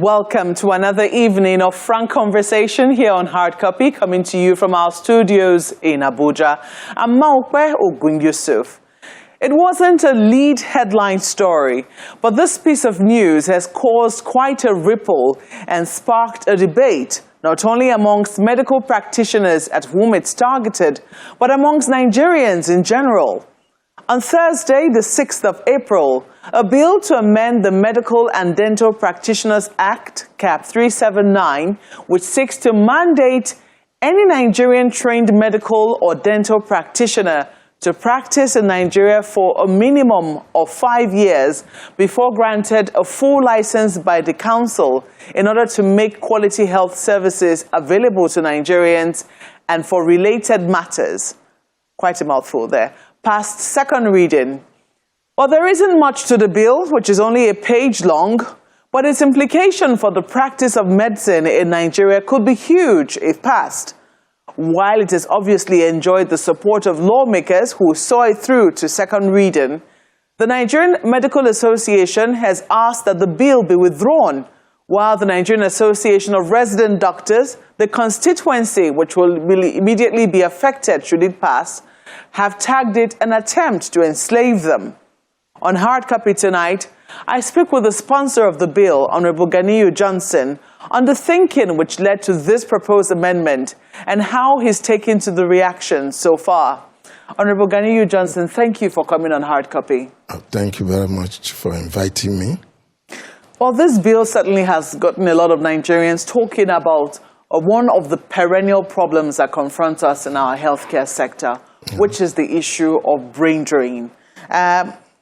Welcome to another evening of frank conversation here on Hard Copy, coming to you from our studios in Abuja. I'm Maokwe Ogun Yusuf. It wasn't a lead headline story, but this piece of news has caused quite a ripple and sparked a debate, not only amongst medical practitioners at whom it's targeted, but amongst Nigerians in general. On Thursday, the 6th of April, a bill to amend the Medical and Dental Practitioners Act, Cap 379, which seeks to mandate any Nigerian-trained medical or dental practitioner to practice in Nigeria for a minimum of 5 years before granted a full license by the council in order to make quality health services available to Nigerians and for related matters. Quite a mouthful there. Past second reading. Well, there isn't much to the bill, which is only a page long, but its implication for the practice of medicine in Nigeria could be huge if passed. While it has obviously enjoyed the support of lawmakers who saw it through to second reading, the Nigerian Medical Association has asked that the bill be withdrawn, while the Nigerian Association of Resident Doctors, the constituency which will immediately be affected should it pass, have tagged it an attempt to enslave them. On Hard Copy tonight, I speak with the sponsor of the bill, Honorable Ganiyu Johnson, on the thinking which led to this proposed amendment and how he's taken to the reaction so far. Honorable Ganiyu Johnson, thank you for coming on Hard Copy. Thank you very much for inviting me. Well, this bill certainly has gotten a lot of Nigerians talking about one of the perennial problems that confront us in our healthcare sector, which is the issue of brain drain.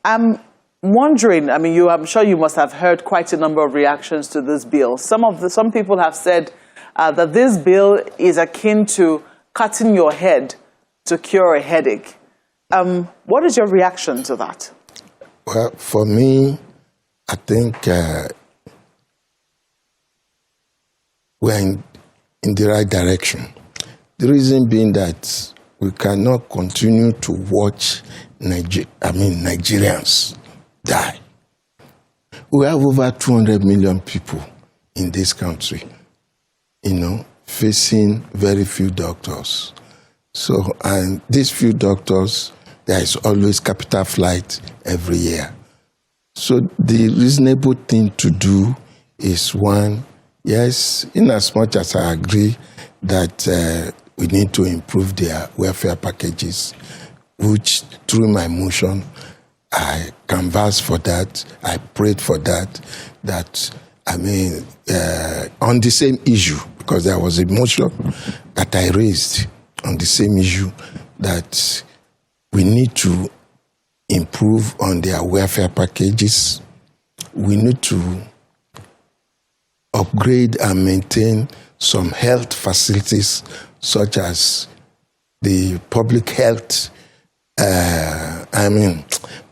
I'm wondering, I'm sure you must have heard quite a number of reactions to this bill. Some people have said that this bill is akin to cutting your head to cure a headache. What is your reaction to that? Well, for me, I think we're in the right direction. The reason being that we cannot continue to watch Nigerians die. We have over 200 million people in this country, facing very few doctors. So, and these few doctors, there is always capital flight every year. So the reasonable thing to do is one, yes, in as much as I agree that we need to improve their welfare packages, which through my motion, I canvassed for that, I prayed for that, on the same issue, because there was a motion that I raised on the same issue that we need to improve on their welfare packages. We need to upgrade and maintain some health facilities such as the public health,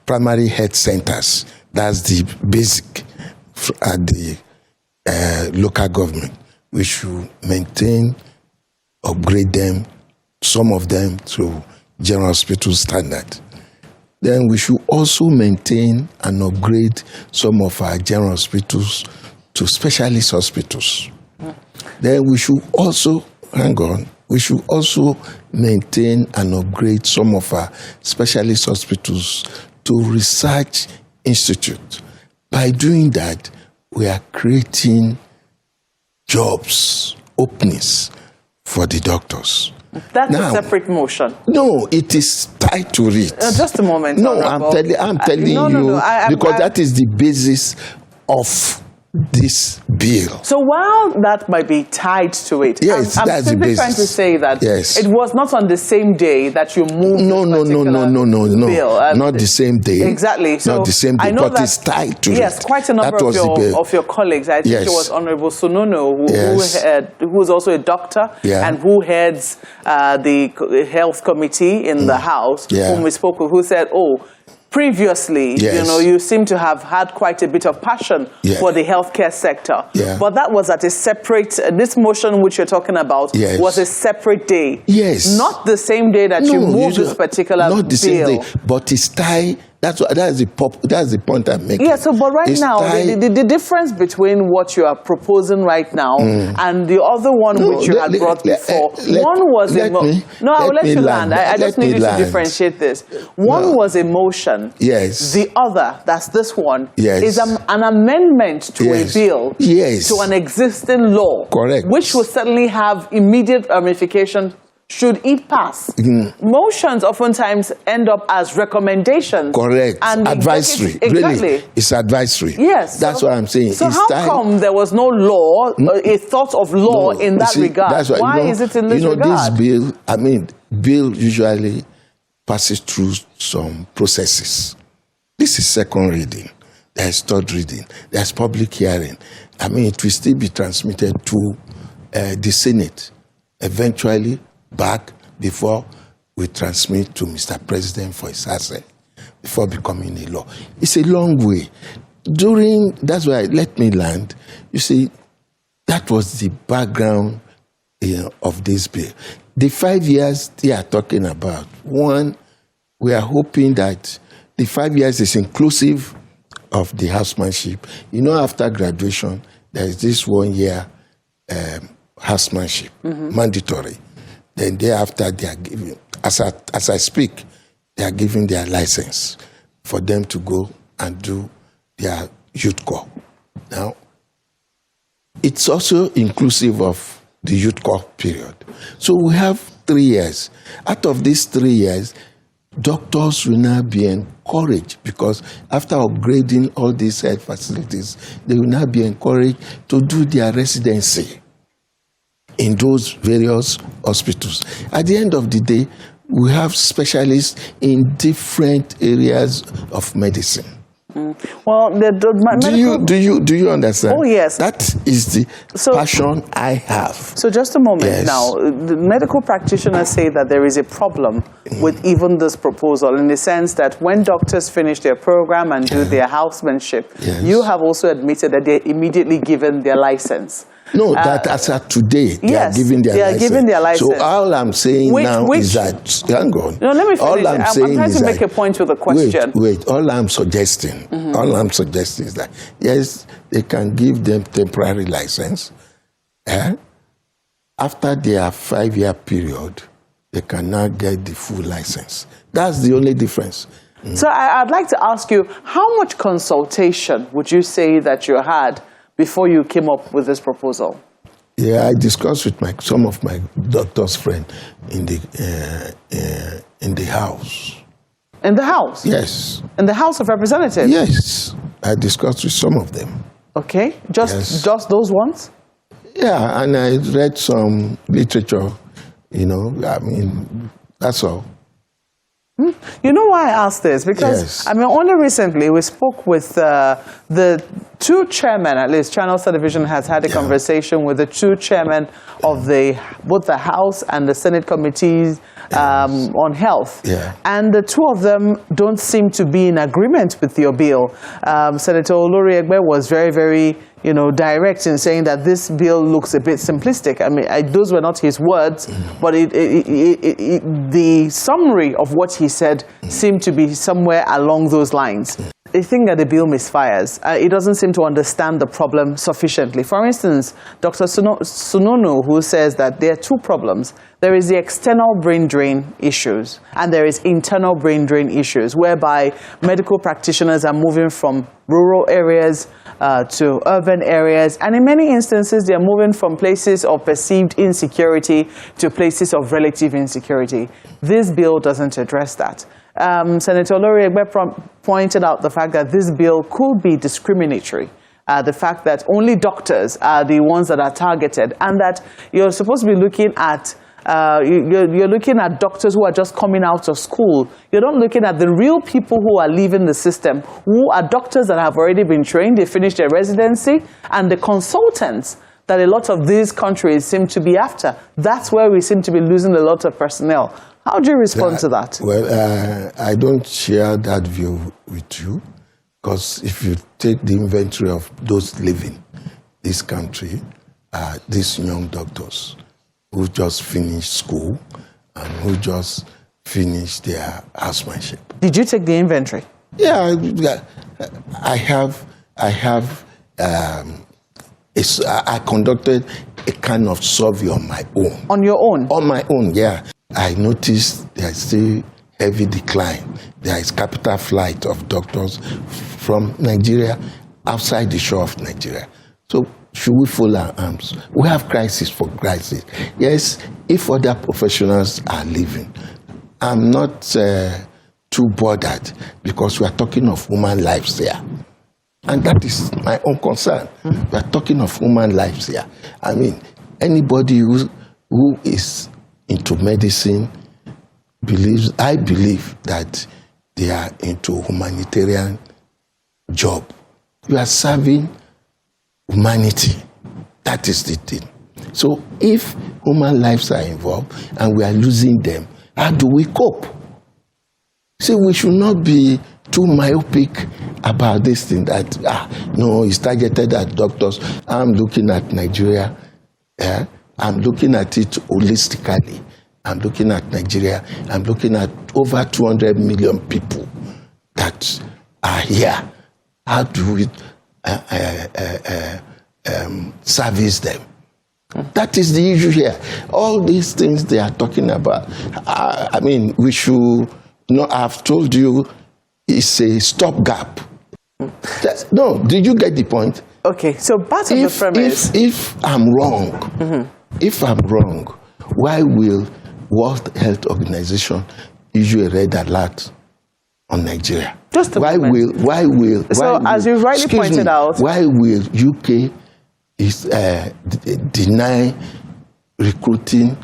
primary health centers. That's the basic at the local government. We should maintain, upgrade them, some of them to general hospital standard. Then we should also maintain and upgrade some of our general hospitals to specialist hospitals. Then we should also, we should also maintain and upgrade some of our specialist hospitals to research institute. By doing that, we are creating jobs, openings for the doctors. That's now, a separate motion. No, it is tied to it. Just a moment. No, I'm telling you, because that is the basis of this bill. So while that might be tied to it, yes, I'm that's simply the basis. trying to say that yes. It was not on the same day that you moved No, bill. Not the same day. Exactly. So not the same day, but it's tied to it. Yes, quite a number of your colleagues. I think it was Honorable Sununu, who is also a doctor and who heads the health committee in the House, whom we spoke with, who said, previously, you seem to have had quite a bit of passion for the healthcare sector. But that was at a separate, this motion which you're talking about was a separate day. Yes. Not the same day that you moved this particular bill. Not the same day, but it's tied That's the point I'm making. Yeah, so but right now, the difference between what you are proposing right now and the other one which you had brought before, one was a motion. No, I will let you land. I just need you to differentiate this. One was a motion. Yes. The other, that's this one, yes, is an amendment to a bill, yes, to an existing law. Correct. Which will certainly have immediate ramifications should it pass. Motions oftentimes end up as recommendations. Correct. And advisory. Exactly. Really, it's advisory. Yes. That's what I'm saying. So how come there was no law, a thought of law in that regard? That's why is it in this regard? This bill usually passes through some processes. This is second reading. There's third reading. There's public hearing. It will still be transmitted to the Senate, eventually back before we transmit to Mr. President for his assent, before becoming a law. It's a long way. That's why, let me land. You see, that was the background of this bill. The 5 years they are talking about, one, we are hoping that the 5 years is inclusive of the housemanship. After graduation, there is this 1 year housemanship, mandatory. Then thereafter, they are giving, as I speak, they are giving their license for them to go and do their youth corps. Now, it's also inclusive of the youth corps period. So we have 3 years. Out of these 3 years, doctors will now be encouraged, because after upgrading all these health facilities, they will now be encouraged to do their residency in those various hospitals. At the end of the day, we have specialists in different areas of medicine. Well, do you understand? Oh, yes. That is the passion I have. So just a moment. Yes. Now, the medical practitioners say that there is a problem with even this proposal, in the sense that when doctors finish their program and do their housemanship, you have also admitted that they're immediately given their license. No, that as of today, they are giving their license. So all I'm saying is that, hang on. No, let me finish. All I'm trying to make a point with a question. Wait. All I'm suggesting is that, yes, they can give them temporary license. After their 5-year period, they can now get the full license. That's the only difference. So I'd like to ask you, how much consultation would you say that you had before you came up with this proposal? Yeah, I discussed with some of my doctor's friends in the House. In the House? Yes. In the House of Representatives? Yes, I discussed with some of them. Okay, just those ones? Yeah, and I read some literature, that's all. You know why I asked this? Because, only recently we spoke with the two chairmen, at least Channels Television has had a conversation with the two chairmen of both the House and the Senate committees on health. Yeah. And the two of them don't seem to be in agreement with your bill. Senator Oloriegbe was very, very direct in saying that this bill looks a bit simplistic. Those were not his words, but the summary of what he said seemed to be somewhere along those lines. I think that the bill misfires. It doesn't seem to understand the problem sufficiently. For instance, Dr. Sununu, who says that there are two problems. There is the external brain drain issues, and there is internal brain drain issues, whereby medical practitioners are moving from rural areas to urban areas, and in many instances they are moving from places of perceived insecurity to places of relative insecurity. This bill doesn't address that. Senator Oloriegbe pointed out the fact that this bill could be discriminatory. The fact that only doctors are the ones that are targeted, and that you're supposed to be looking at you're looking at doctors who are just coming out of school. You're not looking at the real people who are leaving the system, who are doctors that have already been trained, they finished their residency, and the consultants that a lot of these countries seem to be after. That's where we seem to be losing a lot of personnel. How do you respond to that? Well, I don't share that view with you, because if you take the inventory of those leaving this country, these young doctors who just finished school, and who just finished their housemanship. Did you take the inventory? Yeah, I conducted a kind of survey on my own. On your own? On my own, yeah. I noticed there's still heavy decline. There is capital flight of doctors from Nigeria outside the shore of Nigeria. So should we fold our arms? We have crisis for crisis. Yes, if other professionals are leaving, I'm not too bothered because we are talking of human lives here. And that is my own concern. We are talking of human lives here. I mean, anybody who is into medicine I believe that they are into humanitarian job. You are serving humanity. That is the thing. So if human lives are involved and we are losing them, how do we cope? See, we should not be too myopic about this thing that, no, it's targeted at doctors. I'm looking at Nigeria. Yeah? I'm looking at it holistically. I'm looking at Nigeria. I'm looking at over 200 million people that are here. How do we service them? That is the issue here. All these things they are talking about. I mean, we should not. I've told you, it's a stopgap. No, did you get the point? Okay, so part of the premise. If I'm wrong, why will World Health Organization issue a red alert on Nigeria? Just a moment. As you rightly pointed out, why will UK deny recruiting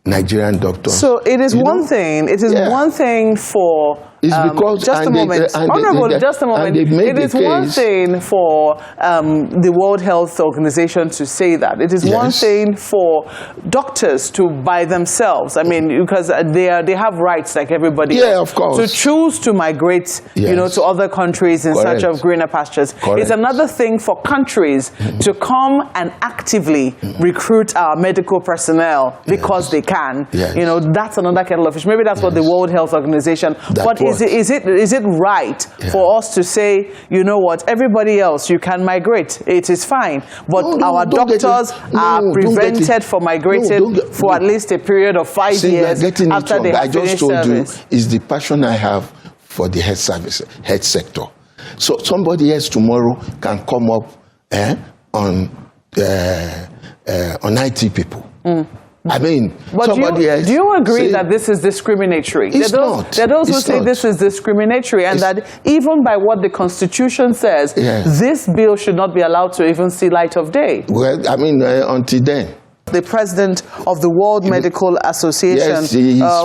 Nigerian doctors? So it is one thing. It is one thing for. It's because just a moment, Honorable. Just a moment. It is one thing for the World Health Organization to say that. It is one thing for doctors to by themselves. I mean, because they have rights like everybody else. Yeah, of course. To choose to migrate, to other countries in search of greener pastures. Correct. It's another thing for countries to come and actively recruit our medical personnel because they can. Yes. That's another kettle of fish. Maybe that's what the World Health Organization. Is it right for us to say, you know what, everybody else, you can migrate, it is fine, but our doctors are prevented from migrating for at least a period of 5 years after they have finished service? You is the passion I have for the health sector. So somebody else tomorrow can come up on IT people. I mean, but somebody else. Do you agree that this is discriminatory? It's not. There are those who say this is discriminatory and that even by what the Constitution says, this bill should not be allowed to even see light of day. Well, I mean, until then. The president of the World Medical Association,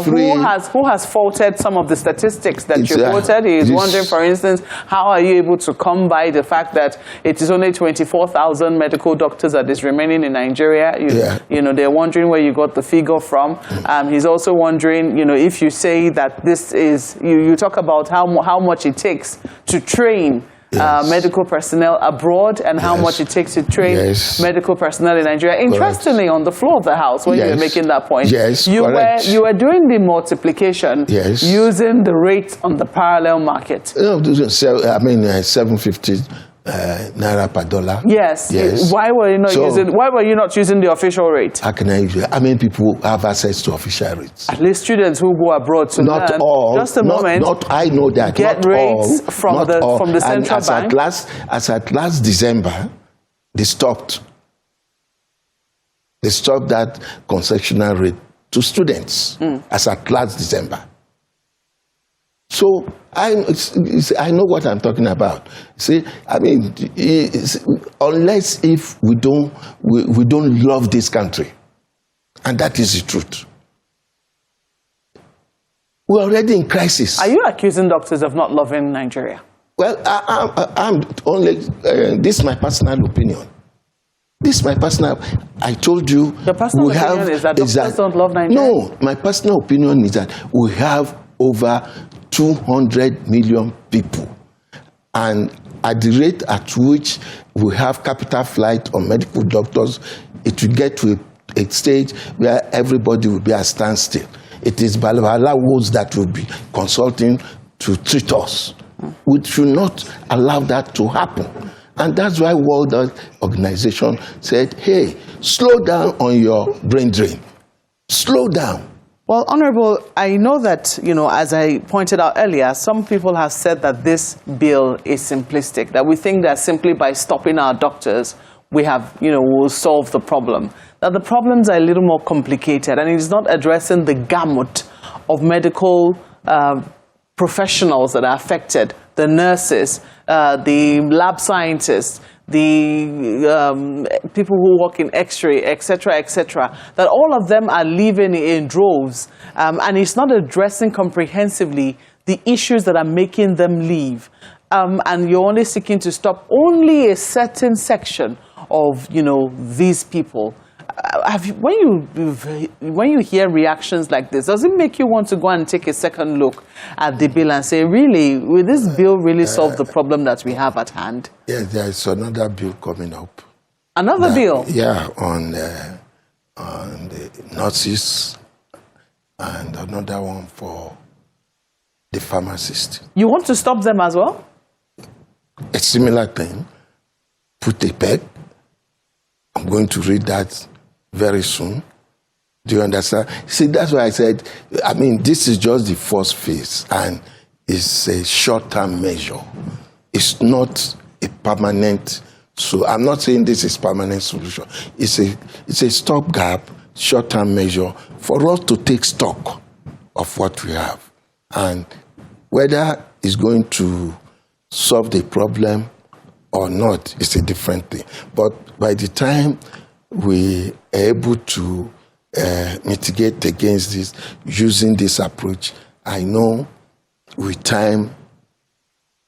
who has faulted some of the statistics that you quoted. He is wondering, for instance, how are you able to come by the fact that it is only 24,000 medical doctors that is remaining in Nigeria? They're wondering where you got the figure from. He's also wondering, if you say that this is, you talk about how much it takes to train medical personnel abroad and how much it takes to train medical personnel in Nigeria. Interestingly, on the floor of the House, when you were making that point, you were doing the multiplication using the rate on the parallel market. 750 naira per dollar. Yes. Why were you not using the official rate? How can I use it? How many people have access to official rates? At least students who go abroad to not learn. all. Just a moment. I know that. Get not rates all, from not the all. from the central bank. As at last December, they stopped. They stopped that concessional rate to students as at last December. So I know what I'm talking about. See, I mean, unless if we don't love this country, and that is the truth, we're already in crisis. Are you accusing doctors of not loving Nigeria? Well, I'm only. This is my personal opinion. This is my personal. I told you. Your personal opinion is that doctors don't love Nigeria? No, my personal opinion is that we have over 200 million people, and at the rate at which we have capital flight on medical doctors, it will get to a stage where everybody will be at standstill. It is Balawala that will be consulting to treat us. We should not allow that to happen. And that's why World Health Organization said, hey, slow down on your brain drain. Slow down. Well, Honorable, I know that, as I pointed out earlier, some people have said that this bill is simplistic, that we think that simply by stopping our doctors, we have, will solve the problem. That the problems are a little more complicated, and it is not addressing the gamut of medical professionals that are affected, the nurses, the lab scientists, the people who work in X-ray, etc., that all of them are leaving in droves, and it's not addressing comprehensively the issues that are making them leave. And you're only seeking to stop only a certain section of, these people. When you hear reactions like this, does it make you want to go and take a second look at the bill and say, really, will this bill really solve the problem that we have at hand? Yes, there is another bill coming up. Another bill? Yeah, on the nurses, and another one for the pharmacists. You want to stop them as well? A similar thing. Put a peg. I'm going to read that very soon. Do you understand? See, that's why I said, this is just the first phase, and it's a short-term measure. It's not a permanent, so I'm not saying this is permanent solution. It's a stopgap, short-term measure for us to take stock of what we have. And whether it's going to solve the problem or not is a different thing. But by the time we are able to mitigate against this using this approach, I know with time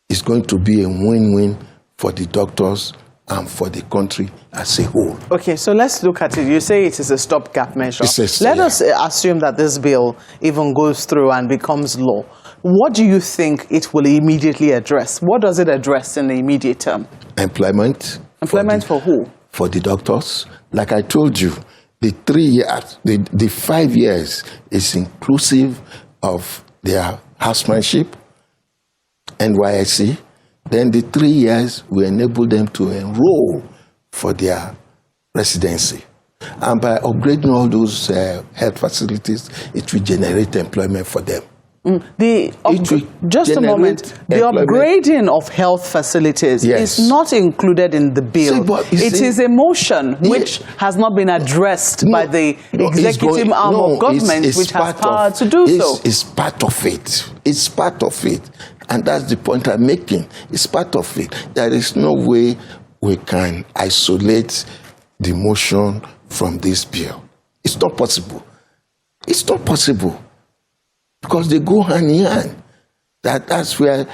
it's going to be a win-win for the doctors and for the country as a whole. Okay, so let's look at it. You say it is a stopgap measure. Let us assume that this bill even goes through and becomes law. What do you think it will immediately address? What does it address in the immediate term? Employment. Employment for who? For the doctors. Like I told you, the 3 years, the 5 years is inclusive of their housemanship, NYSC. Then the 3 years will enable them to enroll for their residency. And by upgrading all those health facilities, it will generate employment for them. Just a moment. The upgrading of health facilities is not included in the bill. It is a motion which has not been addressed by the executive arm of government, which has power to do so. It's part of it. It's part of it. And that's the point I'm making. It's part of it. There is no way we can isolate the motion from this bill. It's not possible. It's not possible. Because they go hand in hand. That's where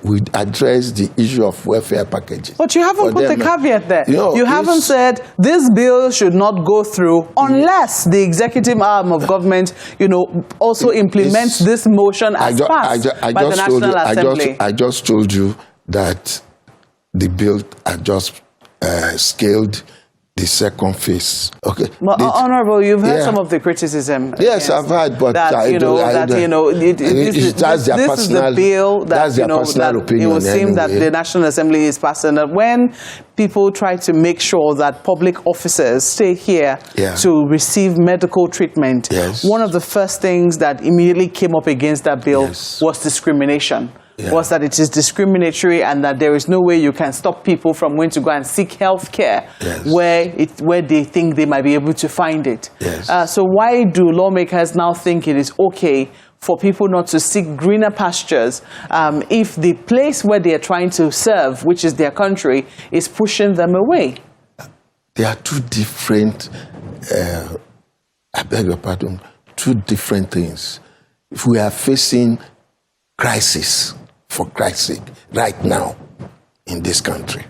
we address the issue of welfare packages. But you haven't put the caveat there. You haven't said this bill should not go through unless the executive arm of government, also implements this motion as passed by the National Assembly. I just told you that the bill had just scaled the second phase. Okay. Well, Honorable, you've heard some of the criticism. Yes, I've heard, but that's their personal bill. That's their personal opinion. It would seem that the National Assembly is passing that when people try to make sure that public officers stay here to receive medical treatment, one of the first things that immediately came up against that bill was discrimination. Was that it is discriminatory and that there is no way you can stop people from going to go and seek health care where they think they might be able to find it. So why do lawmakers now think it is okay for people not to seek greener pastures if the place where they are trying to serve, which is their country, is pushing them away? There are two different, I beg your pardon, two different things. If we are facing crisis, for Christ's sake, right now in this country,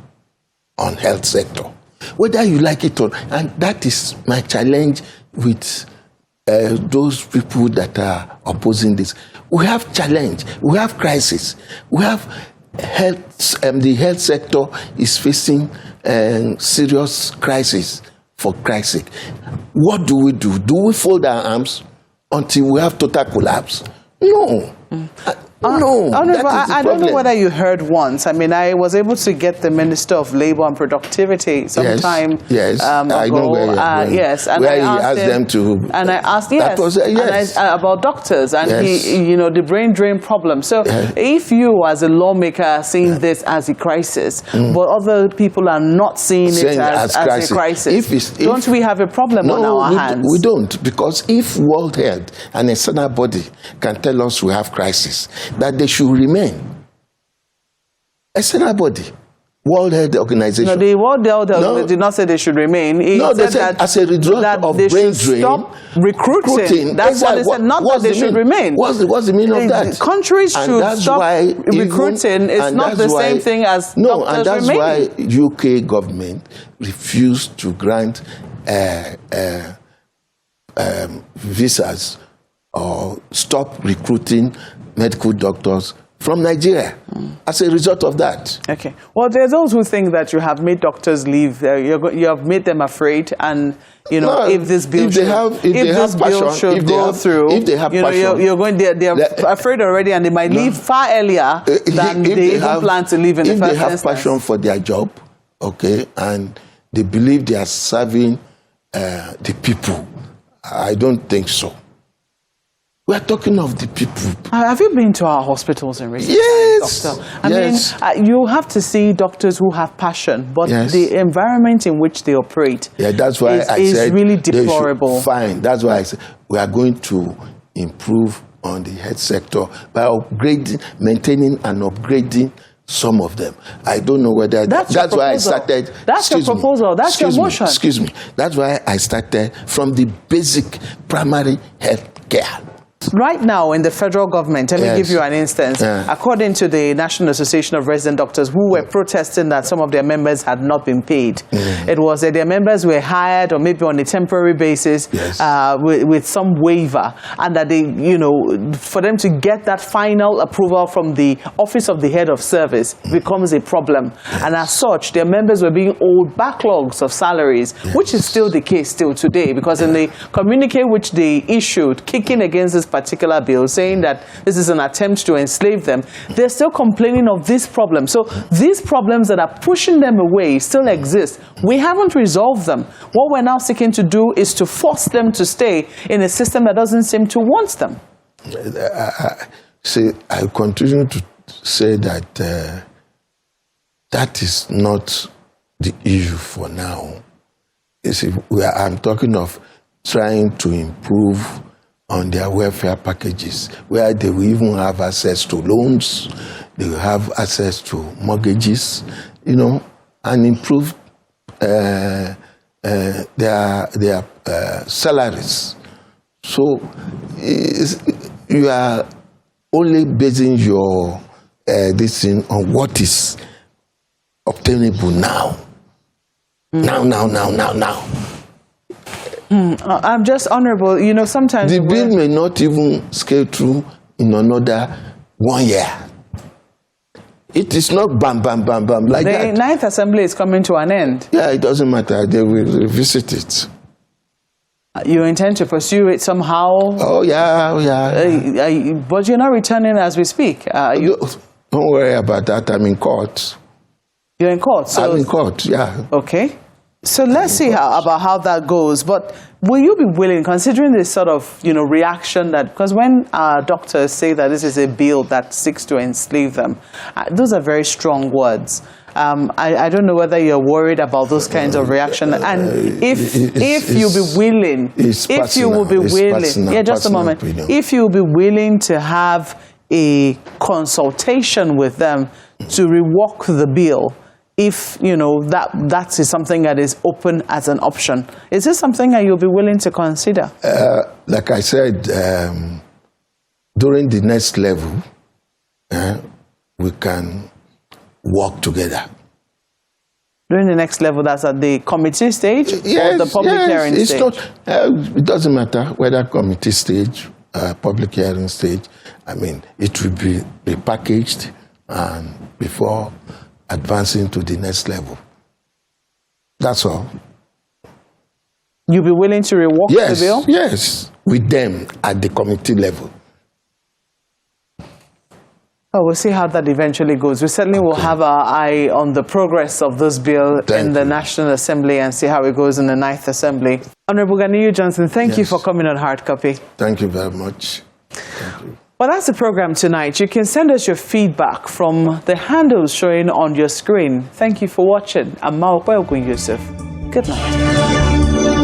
on health sector, whether you like it or not, and that is my challenge with those people that are opposing this. We have challenge, we have crisis, we have health, the health sector is facing serious crisis, for Christ's sake. What do we do? Do we fold our arms until we have total collapse? No. No, I don't know whether you heard once. I mean, I was able to get the Minister of Labour and Productivity sometime ago. I know where yes, and where I asked them to. And I asked, about doctors and the brain drain problem. So, if you as a lawmaker are seeing this as a crisis, but other people are not seeing it as a crisis, don't we have a problem on our hands? We don't, because if World Health and a external body can tell us we have crisis, that they should remain. External body, World Health Organization. No, the World Health Organization did not say they should remain. They said that as a result of they brain should drain, stop recruiting. That's what they said, not that they should remain. What's the meaning of that? Countries should stop recruiting. It's not the same thing as doctors that's remaining. why UK government refused to grant visas or stop recruiting medical doctors from Nigeria as a result of that. Okay. Well, there are those who think that you have made doctors leave. You have made them afraid, and if this bill should go through, if they have passion, they're afraid already, and they might leave far earlier than they even plan to leave in the first instance. If they have passion for their job, okay, and they believe they are serving the people, I don't think so. We are talking of the people. Have you been to our hospitals in recent times, Doctor? I mean, you have to see doctors who have passion, but the environment in which they operate that's why I said really deplorable. Fine. That's why I said we are going to improve on the health sector by maintaining and upgrading some of them. I don't know whether that's why I started. That's your proposal. That's your motion. Excuse me. That's why I started from the basic primary health care. Right now in the federal government, let me give you an instance. According to the National Association of Resident Doctors, who were protesting that some of their members had not been paid, it was that their members were hired or maybe on a temporary basis with some waiver, and that they, for them to get that final approval from the Office of the Head of Service becomes a problem. And as such, their members were being owed backlogs of salaries, which is still the case still today, because in the communique which they issued, kicking against this particular bill, saying that this is an attempt to enslave them, they're still complaining of this problem. So these problems that are pushing them away still exist. We haven't resolved them. What we're now seeking to do is to force them to stay in a system that doesn't seem to want them. I continue to say that that is not the issue for now. You see, I'm talking of trying to improve on their welfare packages, where they will even have access to loans, they will have access to mortgages, and improve their salaries. So you are only basing your this thing on what is obtainable now. Now. I'm just honorable. Sometimes the bill may not even scale through in another 1 year. It is not bam like that. The 9th Assembly is coming to an end. Yeah, it doesn't matter. They will revisit it. You intend to pursue it somehow? Oh, yeah. But you're not returning as we speak. Don't worry about that. I'm in court. You're in court? I'm in court, yeah. Okay. So let's see about how that goes. But will you be willing, considering this sort of reaction that, because when doctors say that this is a bill that seeks to enslave them, those are very strong words. I don't know whether you're worried about those kinds of reaction. And if you'll be willing, if you will be willing, just a moment, if you'll be willing to have a consultation with them to rework the bill, if that is something that is open as an option, is this something that you'll be willing to consider? Like I said, during the next level, we can work together. During the next level, that's at the committee stage or the public hearing stage? It doesn't matter whether committee stage, public hearing stage. I mean, it will be repackaged and before advancing to the next level. That's all. You'll be willing to rework the bill? Yes, with them at the committee level. Oh, we'll see how that eventually goes. We certainly will have our eye on the progress of this bill in the National Assembly and see how it goes in the 9th Assembly. Honorable Ganiyu Johnson, thank you for coming on Hard Copy. Thank you very much. Thank you. Well, that's the program tonight. You can send us your feedback from the handles showing on your screen. Thank you for watching. I'm Maokwe Ogun Yusuf. Good night.